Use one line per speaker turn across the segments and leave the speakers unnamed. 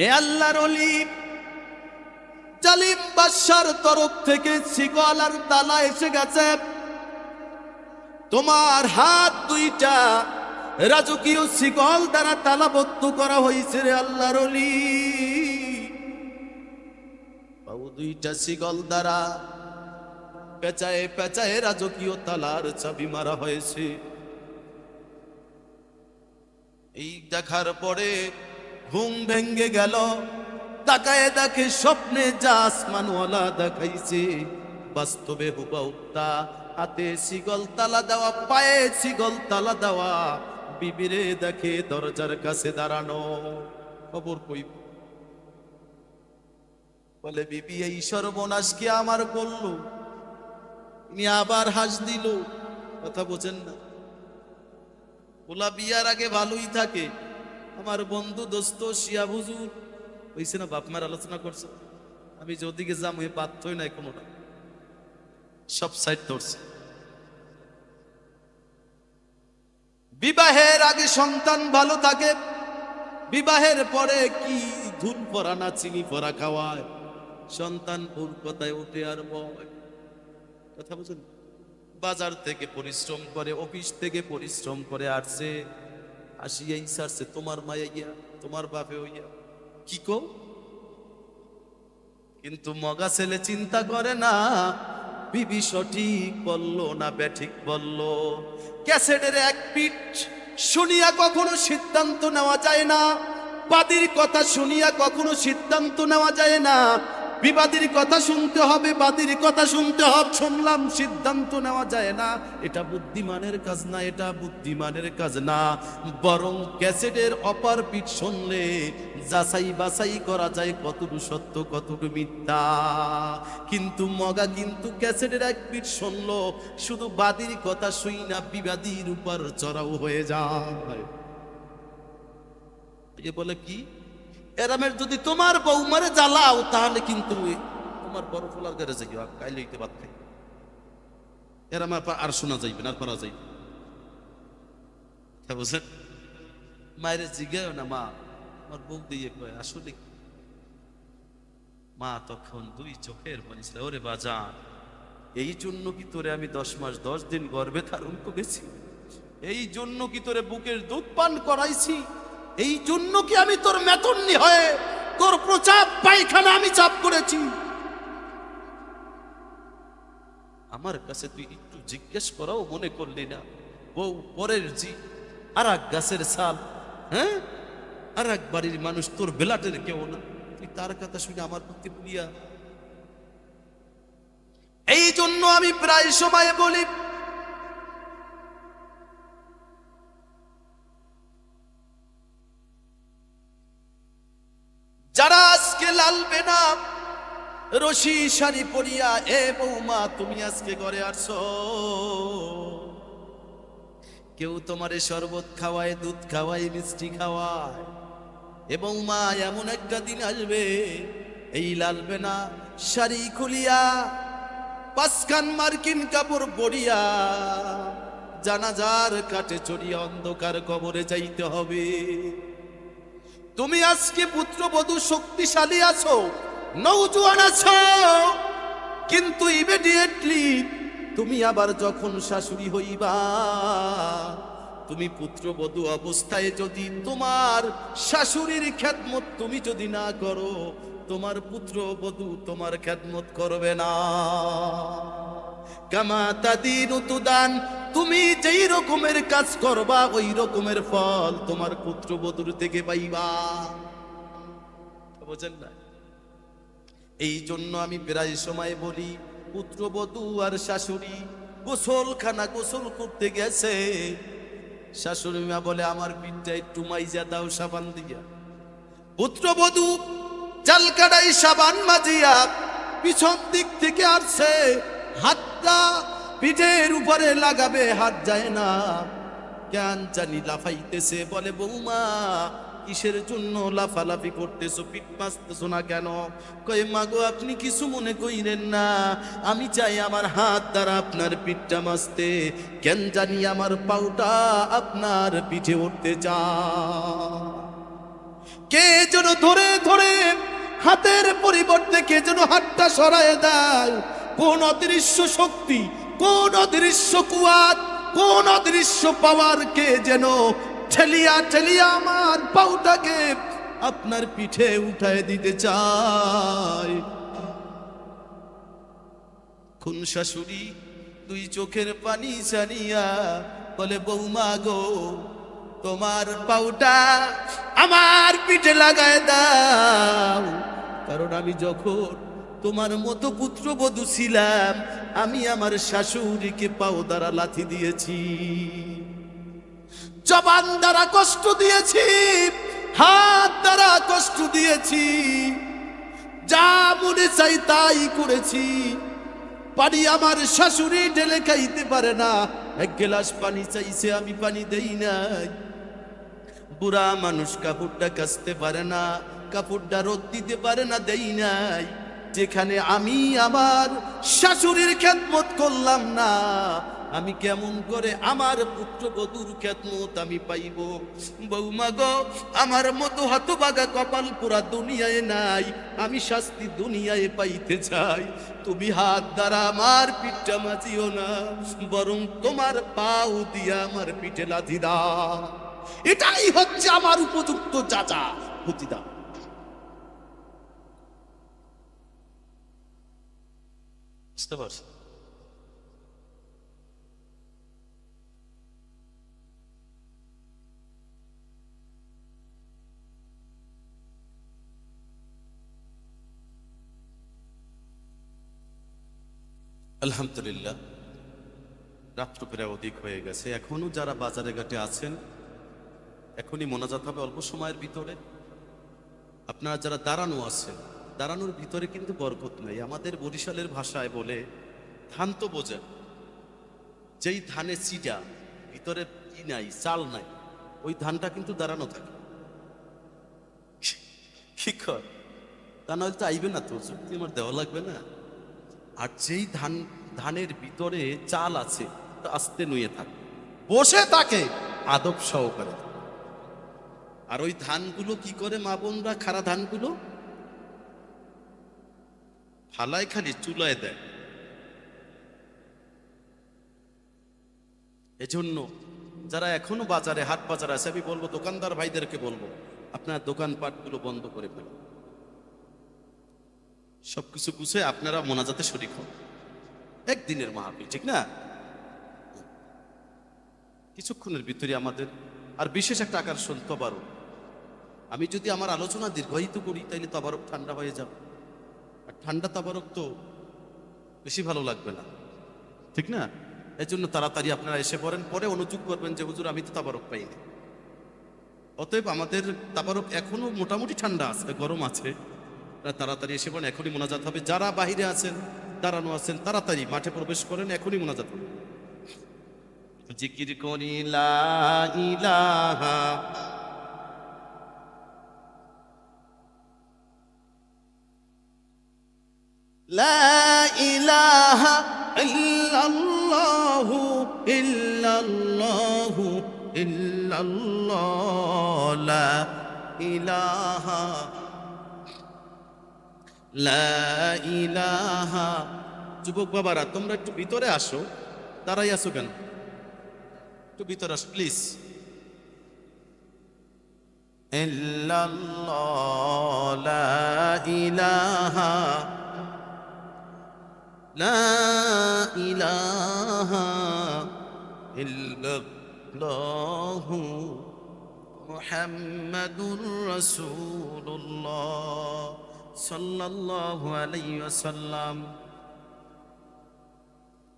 এ আল্লাহর ওলি, জালিম বাদশার তরফ থেকে শিকল আর তালা এসে গেছে। তোমার হাত দুইটা রাজকীয় শিকল দ্বারা তালাবদ্ধ করা হয়েছে রে আল্লাহর ওলি। বাবু দুইটা শিকল দ্বারা পেঁচায়ে পেঁচায়ে রাজকীয় তালার চাবি মারা হয়েছে। এই দেখার পরে ঘুম ভেঙ্গে গেল। তাকায় দেখে স্বপ্নে যা আসমানওয়ালা দেখাইছে বাস্তবে হুবাহুবা। হাতে শিকল তালা দেওয়া, পায়ে শিকল তালা দেওয়া। বিবিরে দেখে দরজার কাছে দাঁড়ানো। খবর কই? বলে বিবি, এই সর্বনাশ কি আমার করলো? ইনি আবার হাস দিল। কথা বোঝেন না? ওলা বিয়ার আগে ভালোই থাকে। আমার বন্ধু দোস্ত শিয়া হুজুর হইছে না, বাপ মার আলোচনা করছে। আমি যদিকে যাম হয়ে বাধ্যই নাই, কোনো না, সব সাইড ধরছে। বিবাহের আগে সন্তান ভালো থাকে, বিবাহের পরে কি ধুন পরা না চিনি পরা খাওয়ায়। সন্তান ভুল কথায় উঠে আর বয়। কথা বুঝেন? বাজার থেকে পরিশ্রম করে, অফিস থেকে পরিশ্রম করে আসছে, আসিয়াই সারছে তোমার মায়া ইয়া, তোমার বাপে হইয়া কি কো। কিন্তু মগা ছেলে চিন্তা করে না বিবি সঠিক বললো না ব্যাঠিক বললো। ক্যাসেটের এক পিঠ শুনিয়া কখনো সিদ্ধান্ত নেওয়া যায় না, বাদীর কথা শুনিয়া কখনো সিদ্ধান্ত নেওয়া যায় না। বিবাদীর কথা শুনতে হবে, বাদীর কথা শুনতে হবে, শুনলাম সিদ্ধান্ত নেওয়া যায় না। এটা বুদ্ধিমানের কাজ না, এটা বুদ্ধিমানের কাজ না। বরং ক্যাসেটের অপর পিঠ শুনলে যাচাই বাছাই করা যায় কতটুকু সত্য কতটুকু মিথ্যা। কিন্তু মগা কিন্তু ক্যাসেটের এক পিঠ শুনলো, শুধু বাদীর কথা শুই না বিবাদীর উপর চড়াও হয়ে যায়। বলে কি, এরামের যদি তোমার বৌমারে জ্বালাও তাহলে কিন্তু তোমার বড় ফোলার ঘরে যাই কাইলে হইতে বাদ খাই। এরাম আর শোনা যাইবে না, আর করা যাইবে। বুঝলেন? মায়ের জিজ্ঞাসা না, মা আমার বউ দিয়ে কয় আসলে? মা তখন দুই চোখের পানি ছিল। ওরে বাজান, এই জন্য কি তোরে আমি 10 মাস 10 দিন গর্ভে ধারণ করেছি? এই জন্য কি তোরে বুকের দুধ পান করাইছি? এই জন্য কি আমি তোর মেতন্নি হয়ে তোর প্রচাপ পায়খানা আমি চাপ করেছি? আমার কাছে তুই একটু জিজ্ঞেস করাও মনে করলি না? বউ পরের জি, আর এক গাছের ছাল, হ্যাঁ, আর এক বাড়ির মানুষ, তোর বেলাটের কেউ না। তুই তার কথা শুনে আমার প্রতি পুরিয়া। এই জন্য আমি প্রায় সময় বলি, যারা আজকে লালবে না রশি শাড়ি পরিয়া, এ বৌমা তুমি আজকে ঘরে আসছো, কেউ তোমারে শরবত খাওয়ায়, দুধ খাওয়ায়, মিষ্টি খাওয়ায়। এ বৌমা, এমন একটা দিন আসবে এই লালবে না শাড়ি খুলিয়া, পাঁচখান মার্কিন কাপড় পরিয়া, জানাজার কাটে চড়িয়া অন্ধকার কবরে যাইতে হবে। তুমি আজকে পুত্রবধূ শক্তিশালী আছো, নৌজওয়ান আছো, কিন্তু ইমিডিয়েটলি তুমি আবার যখন শাশুড়ি হইবা, তুমি পুত্রবধূ অবস্থায় যদি তোমার শাশুড়ির খেদমত তুমি যদি না করো, তোমার পুত্রবধূ তোমার খেদমত করবে না। কামা তাদিনু তুদান, তুমি যেই রকমের কাজ করবা ওই রকমের ফল তোমার পুত্রবধূর থেকে পাইবা। বুঝেন না? এই জন্য আমি প্রায় সময় বলি, পুত্রবধূ আর শাশুড়ি গোসলখানা গোসল করতে গেছে, শাশুড়ি মা বলে আমার পিঠটা একটু মাইজা দাও সাবান দিয়া। পুত্রবধূ চাল কাটাই সাবান মাজিয়া পিছন দিক থেকে আসছে, হাতটা পিঠের উপরে লাগাবে, হাত যায় না, কেন জানি লাফাইতেছে। বলে বৌমা কিসের জন্য লাফালাফি করতেছো, পিঠ মাসতেছো না কেন? কই মা গো, আপনি কিছু মনে কইরেন না, আমি চাই আমার হাত দ্বারা আপনার পিঠটা মাসতে, কেন জানি আমার পাউটা আপনার পিঠে উঠতে চায়। কে যেন ধরে ধরে হাতের পরিবর্তে কে যেন হাতটা সরায় দেয়। কোন অদৃশ্য শক্তি, কোন অদৃশ্য কুয়াত, কোন অদৃশ্য পাওয়ার কে যেন ঠেলিয়া ঠেলিয়া আমার পাউটাকে আপনার পিঠে উঠায় দিতে চায়। কোন শাশুড়ি দুই চোখের পানি ছাড়িয়া বলে, বৌমা গো তোমার পাউটা আমার পিঠে লাগায় দাও, কারণ আমি যখন তোমার মতো পুত্রবধূ ছিলাম আমি আমার শাশুড়িকে পাও দ্বারা লাথি দিয়েছি, জবান দ্বারা কষ্ট দিয়েছি, হাত দ্বারা কষ্ট দিয়েছি, যা মনে চাই তাই করেছি। পানি আমার শাশুড়ি ঢেলে খাইতে পারে না, এক গ্লাস পানি চাইছে আমি পানি দেই নাই। বুড়া মানুষ কাপড়টা কাচতে পারে না, কাপড়টা রোদ দিতে পারে না, দেই নাই। যেখানে আমি আমার শাশুড়ির খেদমত করলাম না, আমি কেমন করে আমার পুত্রবধূর খেদমত আমি পাইব? বৌমা গো আমার মতো হতভাগা কপাল পুরা দুনিয়ায় নাই, আমি শাস্তি দুনিয়ায় পাইতে চাই। তুমি হাত দ্বারা আমার পিঠটা মাচিও না, বরং তোমার পাও দিয়া আমার পিঠে লাথি দাও। এটাই হচ্ছে আমার উপযুক্ত চাচা প্রতিদান। বুঝতে পারছি? আলহামদুলিল্লাহ, রাত্র প্রায় অধিক হয়ে গেছে। এখনো যারা বাজারে ঘাটে আছেন এখনই মোনাজাত হবে অল্প সময়ের ভিতরে। আপনারা যারা দাঁড়ানো আছেন, দাঁড়ানোর ভিতরে কিন্তু বরকত নাই। আমাদের বরিশালের ভাষায় বলে ধান তো বোঝেন, যেই ধানে চিডা ভিতরে কি নাই, চাল নাই, ওই ধানটা কিন্তু দাঁড়ানো থাকে। কি কর তা নয় তো আইবে না, তো যুক্তি আমার দেওয়া লাগবে না। আর যেই ধানের ভিতরে চাল আছে তা আস্তে নুয়ে থাকে, বসে থাকে আদব সহকারে। আর ওই ধানগুলো কি করে মা বোনরা, খারা ধানগুলো ফালায় খালি চুলায় দেয়। এজন্য যারা এখনো বাজারে, হাট বাজার আছে, আমি বলবো দোকানদার ভাইদেরকে বলবো আপনারা দোকানপাটগুলো বন্ধ করে ফেলেন, সবকিছু গুছিয়ে আপনারা মোনাজাতে শরীক হন। একদিনের মাহফিল, ঠিক না? কিছুক্ষণের ভিতরে আমাদের আর বিশেষ একটা আকর্ষণ তবারক। আমি যদি আমার আলোচনা দীর্ঘায়িত করি তাইলে তবারক ঠান্ডা হয়ে যাবে, আর ঠান্ডা তবারক তো বেশি ভালো লাগবে না, ঠিক না? এই জন্য তাড়াতাড়ি আপনারা এসে পড়েন, পরে অনুযোগ করবেন যে হুজুর আমি তো তাবারক পাইনি। অতএব আমাদের তাবারক এখনো মোটামুটি ঠান্ডা আছে, গরম আছে। তাড়াতাড়ি এসে পড়েন, এখনই মোনাজাত হবে। যারা বাহিরে আছেন, দাঁড়ানো আছেন, তাড়াতাড়ি মাঠে প্রবেশ করেন, এখনই মোনাজাত হবে। জিকির করি লা ইলাহা লা ইলাহা ইল্লাল্লাহু ইল্লাল্লাহু ইল্লাল্লাহ লা ইলাহা লা ইলাহা। যুবক বাবারা তোমরা একটু ভিতরে আসো, দাঁড়াই আসো কেন? একটু ভিতরে আসো প্লিজ। ইল্লাল্লাহ লা ইলাহা লা ইলাহা ইল্লাল্লাহু মুহাম্মাদুর রাসূলুল্লাহ সাল্লাল্লাহু আলাইহি ওয়াসাল্লাম।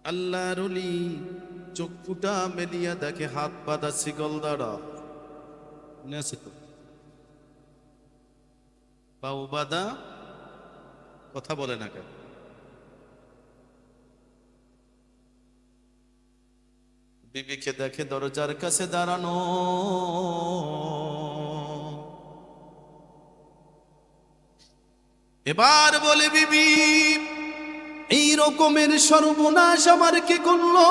আল্লাহর ওলি চক্ষুটা মেলিয়া দেখে হাত বাঁধা শিকল দ্বারা, মনে আছে তো? পাও বাঁধা, কথা বলে না কেন? বিবিকে দেখে দরজার কাছে দাঁড়ানো, এবার বলে বিবি এই রকমের সর্বনাশ আমার কে করলো?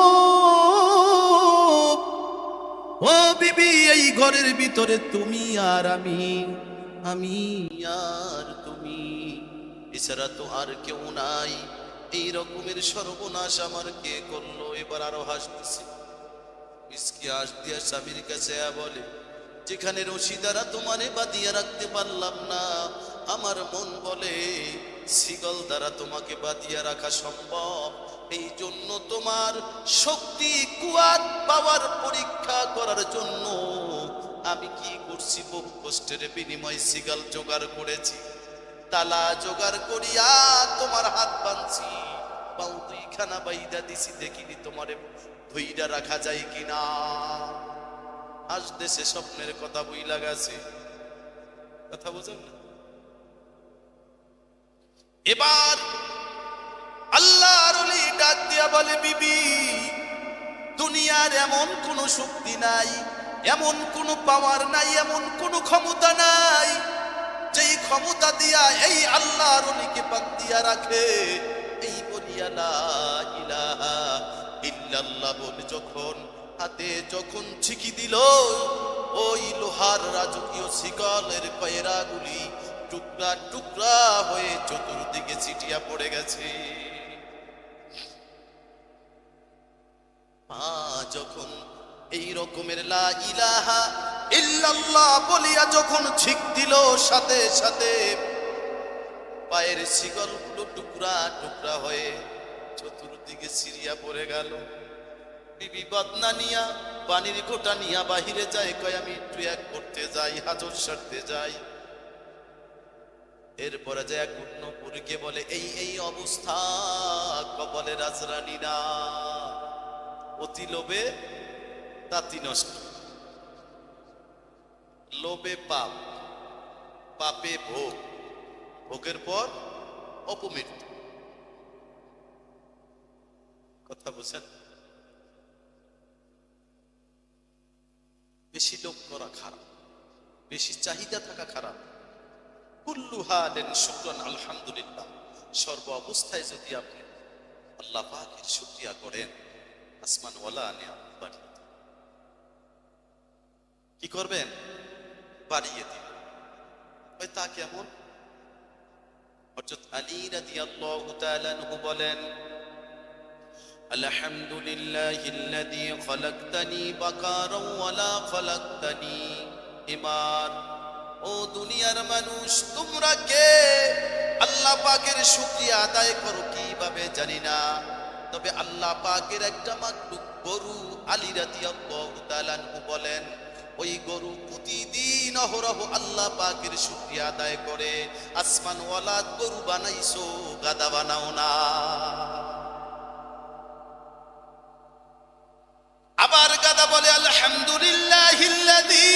ও বিবি এই ঘরের ভিতরে তুমি আর আমি আমি আর তুমি, এছাড়া তো আর কেউ নাই। এই রকমের সর্বনাশ আমার কে করলো? এবার আরো হাসতেছে, মিসকি হাস দিয়া স্বামীর কাছে বলে, যেখানে রশি দ্বারা তোমারে বাঁধিয়ে রাখতে পারলাম না, আমার মন বলে শিকল দ্বারা তোমাকে বাঁধিয়ে রাখা সম্ভব। এই জন্য তোমার শক্তি কুয়াত পাওয়ার পরীক্ষা করার জন্য আমি কি করছি, বহু কষ্টের বিনিময়ে শিকল জোগাড় করেছি, তালা জোগাড় করিয়া তোমার হাত বাঁধছি, পাও দুইখানা বাইদা দিছি, দেখিনি তোমারে ধইরা রাখা যায় কিনা। আজ দেশে স্বপ্নের কথা বইলা গেছে, কথা বুঝেন না? এবার আল্লাহর ওলি ডাক দিয়া বলে, বিবি, দুনিয়ার এমন কোন শক্তি নাই, এমন কোন পাওয়ার নাই, এমন কোন ক্ষমতা নাই যেই ক্ষমতা দিয়া এই আল্লাহর ওলিকে বাঁধিয়া রাখে। এই বলিয়া লা ইলাহা ইল্লাল্লাহ বলে যখন হাতে যখন ছিকি দিল, ওই লোহার রাজকীয় শিকলের কয়রাগুলি টুকরা টুকরা হয়ে চতুর্দিকে ছিটিয়া পড়ে গেছে। যখন এই রকমের লা ইলাহা ইল্লাল্লাহ বলিয়া যখন ছিক দিল, সাথে সাথে পায়ের শিকলগুলো টুকরা টুকরা হয়ে চতুর্দিকে ছিড়িয়া পড়ে গেল। বিবি বদনা নিয়া পানির ঘোটা নিয়া বাহিরে যায়, কয় আমি একটু এক করতে যাই, হাজর সারতে যাই। এরপরে যায় কুন্নপুরকে বলে, এই এই অবস্থা, কবলে রাজরানীরা অতি লোভে তাতি নষ্ট, লোভে পাপ, পাপে ভোগ, ভোগের পর অপমৃত্যু। কথা বুঝছেন? বেশি লোভ করা খারাপ, বেশি চাহিদা থাকা খারাপ। কুল্লু হালিন শুকরান আলহামদুলিল্লাহ, সর্ব অবস্থায় যদি আপনি আল্লাহ পাকের শুকরিয়া করেন, আসমান ওয়ালা নিয়ামত বাড়িয়ে দিবেন। কি করবেন? বাড়িয়ে দিবেন। ওই তা কেমন? হযরত আলী রাদিয়াল্লাহু তাআলা আনহু বলেন, আলহামদুলিল্লাহিল্লাযী খলাকতানি বাকারাও ওয়ালা খলাকতানি হিমার। ও দুনিয়ার মানুষ, তোমরা কে আল্লাহ পাকের শুকরিয়া আদায় করো কিভাবে জানি না, তবে আল্লাহ পাকের একটা মাখলুক গরু, আলী রাদিয়াল্লাহু তাআলা আনহু বলেন, ওই গরু প্রতিদিন অহরহ আল্লাহ পাকের শুকরিয়া আদায় করে। আসমান ওয়ালা গরু বানাইছো, গাদা বানাও না। আবার গাদা বলে, আলহামদুলিল্লাহিল্লাযী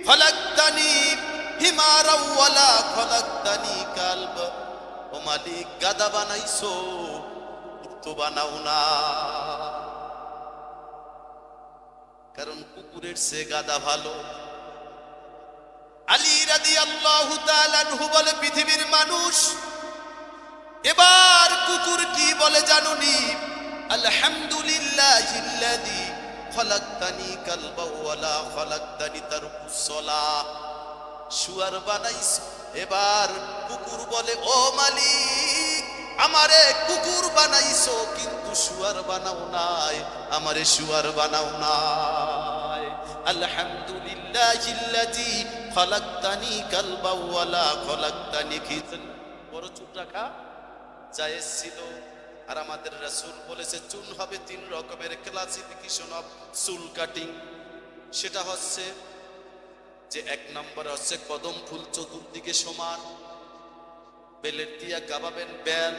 খলাকতানি হিমারাও ওয়ালা খলাকতানি কালব। ও মালিক, গাদা বানাইছো, উট বানাও না। কারণ কুকুরের চেয়ে গাদা ভালো। আলী রাদিয়াল্লাহু তাআলা আনহু বলে, পৃথিবীর মানুষ, এবার কুকুর কি বলে জানুনি? আলহামদুলিল্লাহিল্লাযী খলাকতানি কালবা ওয়ালা খলাকতানি তারকুস সালাহ। শুয়ার বানাইছো। এবার কুকুর বলে, ও মালিক, আমারে কুকুর বানাইছো, কিন্তু শুয়ার বানাও নাই, আমারে শুয়ার বানাও নাই। আলহামদুলিল্লাহিল্লাযী খলাকতানি কালবা ওয়ালা খলাকতানি খিজন। বড় চুপ রাখা জায়েজ ছিল। আর আমাদের রাসূল বলেছে, চুল হবে তিন রকমের, ক্লাসিফিকেশন অফ চুল কাটিং। সেটা হচ্ছে যে এক নম্বর হচ্ছে কদম ফুল চতুর্দিকে সমান, বেলের দিয়া গাবাবেন বেল।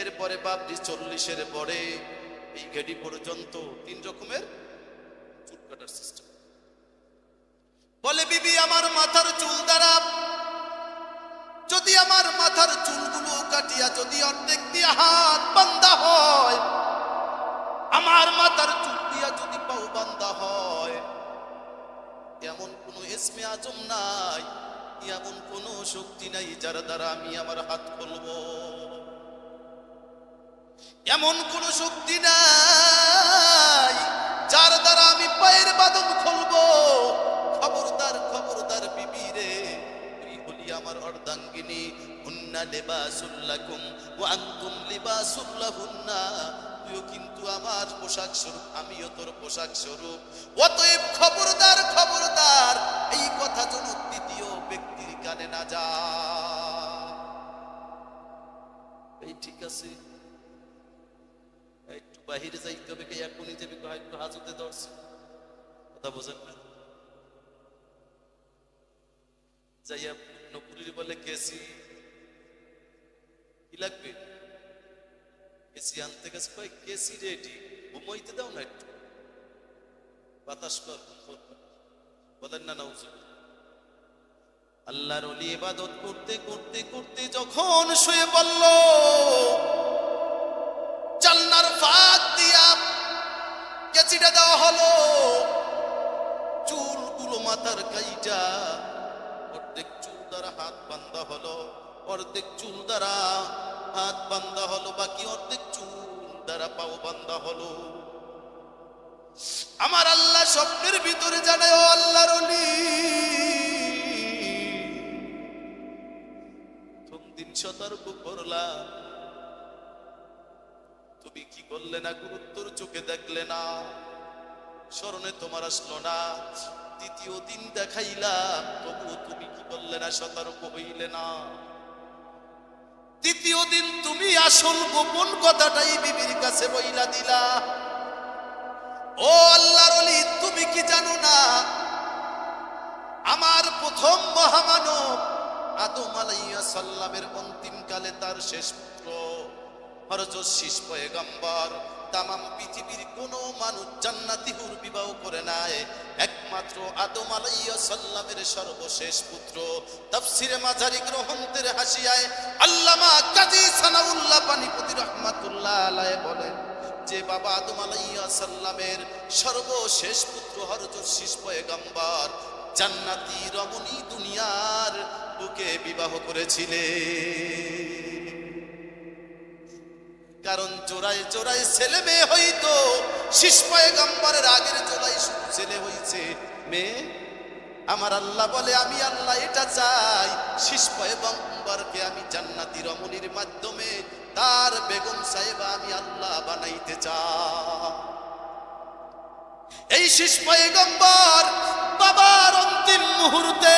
এরপরে বাবরি 40-এর পরে এই গেডি পর্যন্ত তিন রকমের চুল কাটার সিস্টেম। বলে, বিবি, আমার মাথার চুল দ্বারা যদি আমার মাথার চুলগুলো কাটিয়া যদি অর্ধেক দিয়ে হাত বান্ধা হয়, আমার মাথার চুল দিয়া যদি পাও বান্ধা হয়, এমন কোন ইসমে আজম নাই, এমন কোন শক্তি নাই যার দ্বারা আমি আমার হাত খুলবো। এমন কোন শক্তি নাই যার দ্বারা আমি পায়ের বাঁধন খুলবো। খবরদার, খবর অর্ধাঙ্গিনী, হুন্না লিবাসুল লাকুম ওয়া আনতুম লিবাসুল লাহুন্না, তুইও কিন্তু আমার পোশাক স্বরূপ, আমিও তোর পোশাক স্বরূপ। অতএব খবরদার খবরদার, এই কথা যেন তৃতীয় ব্যক্তির কানে না যায়। এই ঠিক আছে, একটু বাহিরে যাইতে হবে, কে এখনই যাবে, একটু হাজতে ধরছে, কথা বোঝেন না? যাইয়া নকুলির বলে কেসি কি লাগবে, কেসি আনতে গেছে, কয় কেসি রেডি, ঘুমাইতে দাও না একটু, বাতাস কর, বলেন না না। আল্লাহর ওলি ইবাদত করতে করতে করতে যখন শুয়ে পড়ল, জানলার ফাঁক দিয়া কেচিটা দেওয়া হলো, চুলগুলো মাথার কাইটা, অর্ধেক চুল দ্বারা হাত বান্ধা হলো, অর্ধেক চুল দ্বারা হাত বান্ধা হলো, বাকি অর্ধেক চুল দ্বারা পাও বান্ধা হলো। আমার আল্লাহ স্বপ্নের ভিতরে জানায়, ও আল্লাহর ওলি, দিন সতর্ক করলা, তুমি কি করলে না, গুরুত্বর চোখে দেখলে না, স্মরণে তোমার আসলো না, দ্বিতীয় দিন দেখাইলা, তবুও তুমি কি করলে না, সতর্ক হইলে না। তৃতীয় দিন তুমি আসল গোপন কথাটাই বিবির কাছে বইলা দিলা। ও আল্লাহর ওলি, তুমি কি জানো না, আমার প্রথম মহামানব আদম আলাইহিস সালামের অন্তিম কালে তার শেষ পুত্র হযরত শীষ পয়গম্বর, তামাম পৃথিবীর কোনো মানুষ জান্নাতি হুর বিবাহ করে নাই, একমাত্র আদম আলাইহিস সালামের সর্বশেষ পুত্র। তাফসিরে মাঝারি গ্রন্থের হাসিয়ায় আল্লামা কাজী সানাউল্লাহ পানিপতি রাহমাতুল্লাহ আলাইহি বলেন যে বাবা আদম আলাইহিস সালামের সর্বশেষ পুত্র হযরত শীষ পয়গম্বর জান্নাতি রমণী দুনিয়ার বুকে বিবাহ করেছিলেন। কারণ জোড়ায় জোড়ায় ছেলে মেয়ে হইতো, শীষ পয়গম্বরের আগের জোড়ায় শুধু ছেলে হইছে, মেয়ে। আমার আল্লাহ বলে, আমি আল্লাহ এটা চাই, শীষ পয়গম্বরকে আমি জান্নাতি রমণীর মাধ্যমে তার বেগম সাহেবা আমি আল্লাহ বানাইতে চাই। এই শীষ পয়গম্বর বাবার অন্তিম মুহূর্তে,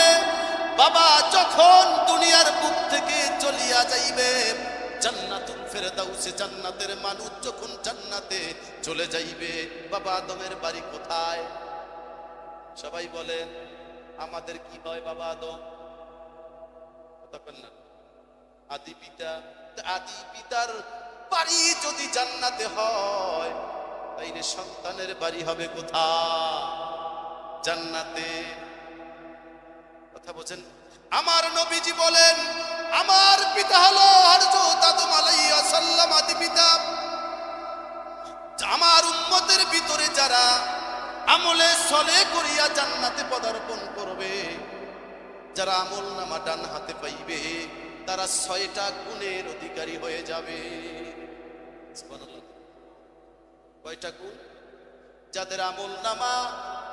বাবা যখন দুনিয়ার বুক থেকে চলিয়া যাইবে, জান্নাতুল ফেরদাউসে জান্নাতের মানুষ যখন জান্নাতে চলে যাইবে, বাবা আদমের বাড়ি কোথায়? সবাই বলেন আমাদের কি হয়? বাবা আদম আদি পিতা, আদি পিতার বাড়ি যদি জান্নাতে হয়, তাইলে সন্তানের বাড়ি হবে কোথায়? জান্নাতে। কথা বলেন। আমার নবীজি বলেন, আমার পিতা হলো হযরত আদম আলাইহিস সালাম, আদি পিতা। আমার উম্মতের ভিতরে যারা আমলে সলে করিয়া জান্নাতে পদার্পণ করবে, যারা আমল নামা ডান হাতে পাইবে, তারা 6টা গুণের অধিকারী হয়ে যাবে। সুবহানাল্লাহ। কয়টা গুণ? যাদের আমল নামা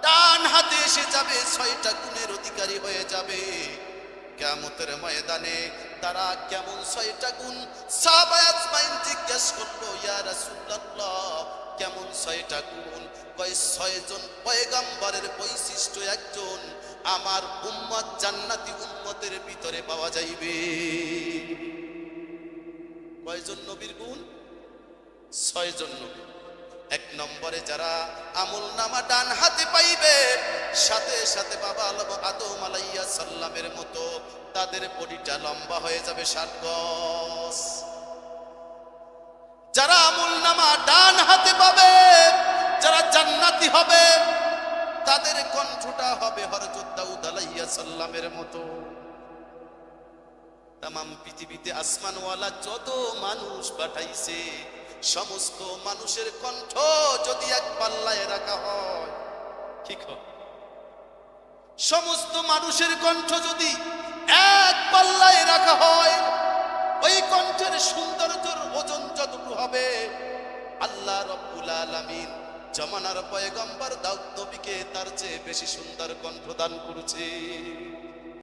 ডান হাতে এসে যাবে, 6টা গুণের অধিকারী হয়ে যাবে। কিয়ামতের ময়দানে তারা কেমন 6টা গুণ? সাহাবায়ে আজমাইন জিজ্ঞেস করলো, ইয়া রাসূলুল্লাহ, কেমন 6টা গুণ? কয় 6 জন পয়গম্বরের বৈশিষ্ট্য একজন আমার উম্মত জান্নাতি উম্মতের ভিতরে পাওয়া যাইবে। কয়জন নবীর গুণ? 6 জন নবী। 1 নম্বরে যারা আমল নামা ডান হাতে পাইবে, সাথে সাথে বাবা আদম আলাইহিস সালামের মতো তাদের বডিটা লম্বা হয়ে যাবে 7 গজ। যারা আমল নামা ডান হাতে পাবে, যারা জান্নাতি হবে, তাদের কণ্ঠটা হবে হযরত দাউদ আলাইহিস সালামের মতো। তামাম পৃথিবীতে আসমানওয়ালা যত মানুষ পাঠাইছে, সমস্ত মানুষের কণ্ঠ যদি এক পাল্লায় রাখা হয়, ঠিক হয়? সমস্ত মানুষের কণ্ঠ যদি এক পাল্লায় রাখা হয়, ওই কণ্ঠের সৌন্দর্যের ওজন যতটুকু হবে, আল্লাহ রাব্বুল আলামিন জামানার পয়গম্বর দাউদ নবীকে তার চেয়ে বেশি সুন্দর কণ্ঠ দান করেছে।